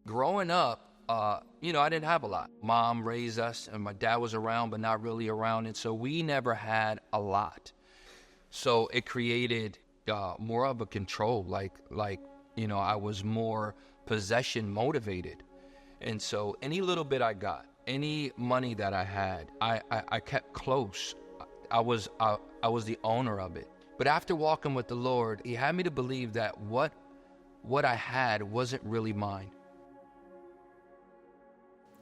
Growing up, I didn't have a lot. Mom raised us, and my dad was around, but not really around. And so we never had a lot. So it created more of a control, I was more possession motivated. And so any little bit I got, any money that I had, I kept close. I was the owner of it. But after walking with the Lord, he had me to believe that what I had wasn't really mine.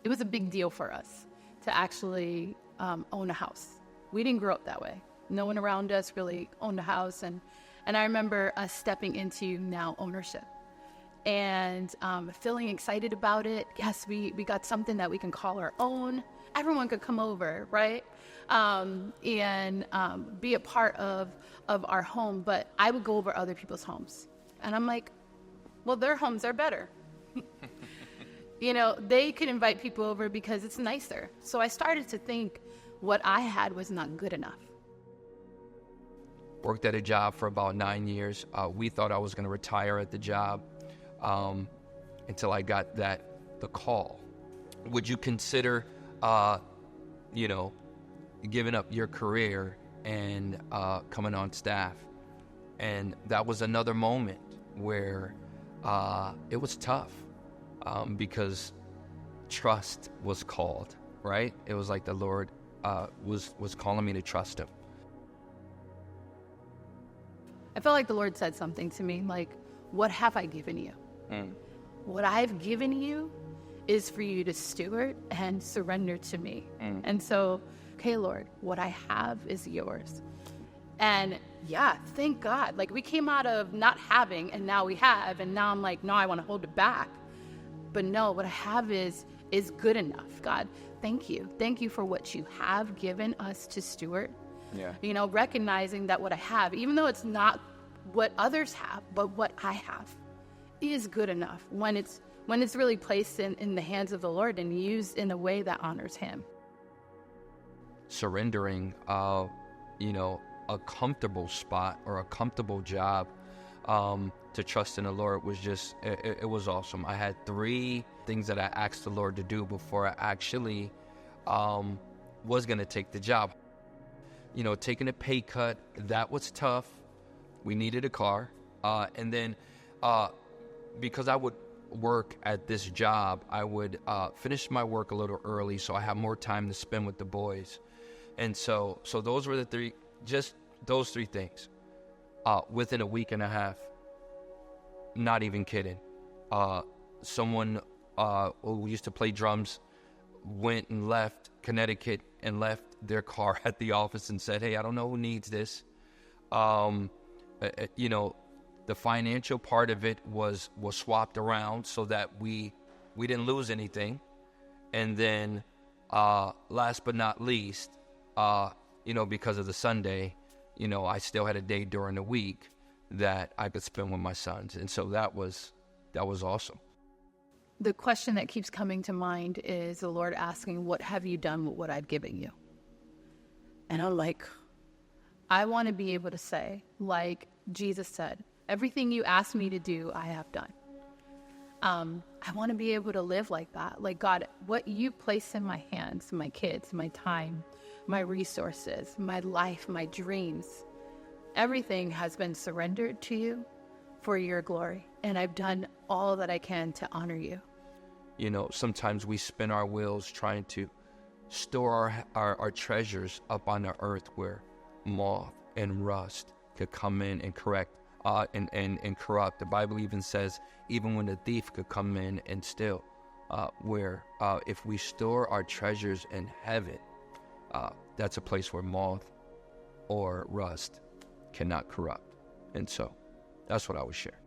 It was a big deal for us to actually own a house. We didn't grow up that way. No one around us really owned a house. And I remember us stepping into now ownership and feeling excited about it. Yes, we got something that we can call our own. Everyone could come over, right? And be a part of our home. But I would go over other people's homes. And I'm like, well, their homes are better. They could invite people over because it's nicer. So I started to think what I had was not good enough. Worked at a job for about 9 years. We thought I was going to retire at the job until I got the call. Would you consider, giving up your career and coming on staff? And that was another moment where it was tough. Because trust was called, right? It was like the Lord was calling me to trust him. I felt like the Lord said something to me, like, what have I given you? What I've given you is for you to steward and surrender to me. And so, okay, Lord, what I have is yours. And yeah, thank God. Like, we came out of not having, and now we have, and now I'm like, no, I want to hold it back. But no, what I have is good enough. God, thank you. Thank you for what you have given us to steward. Yeah. Recognizing that what I have, even though it's not what others have, but what I have is good enough when it's really placed in the hands of the Lord and used in a way that honors him. Surrendering, a comfortable spot or a comfortable job, to trust in the Lord was just, it was awesome. I had 3 things that I asked the Lord to do before I actually was going to take the job. Taking a pay cut, that was tough. We needed a car. And then because I would work at this job, I would finish my work a little early so I have more time to spend with the boys. And so those were those 3 things. Within a week and a half, not even kidding, someone who used to play drums went and left Connecticut and left their car at the office and said, hey, I don't know who needs this. The financial part of it was swapped around so that we didn't lose anything. And then last but not least, because of the Sunday, I still had a day during the week that I could spend with my sons. And so that was awesome. The question that keeps coming to mind is the Lord asking, what have you done with what I've given you? And I'm like, I want to be able to say, like Jesus said, everything you asked me to do, I have done. I want to be able to live like that. Like, God, what you place in my hands, my kids, my time, my resources, my life, my dreams, everything has been surrendered to you for your glory. And I've done all that I can to honor you. Sometimes we spin our wheels trying to store our treasures up on the earth where moth and rust could come in and corrupt. The Bible even says, even when the thief could come in and steal, where if we store our treasures in heaven, that's a place where moth or rust cannot corrupt. And so that's what I would share.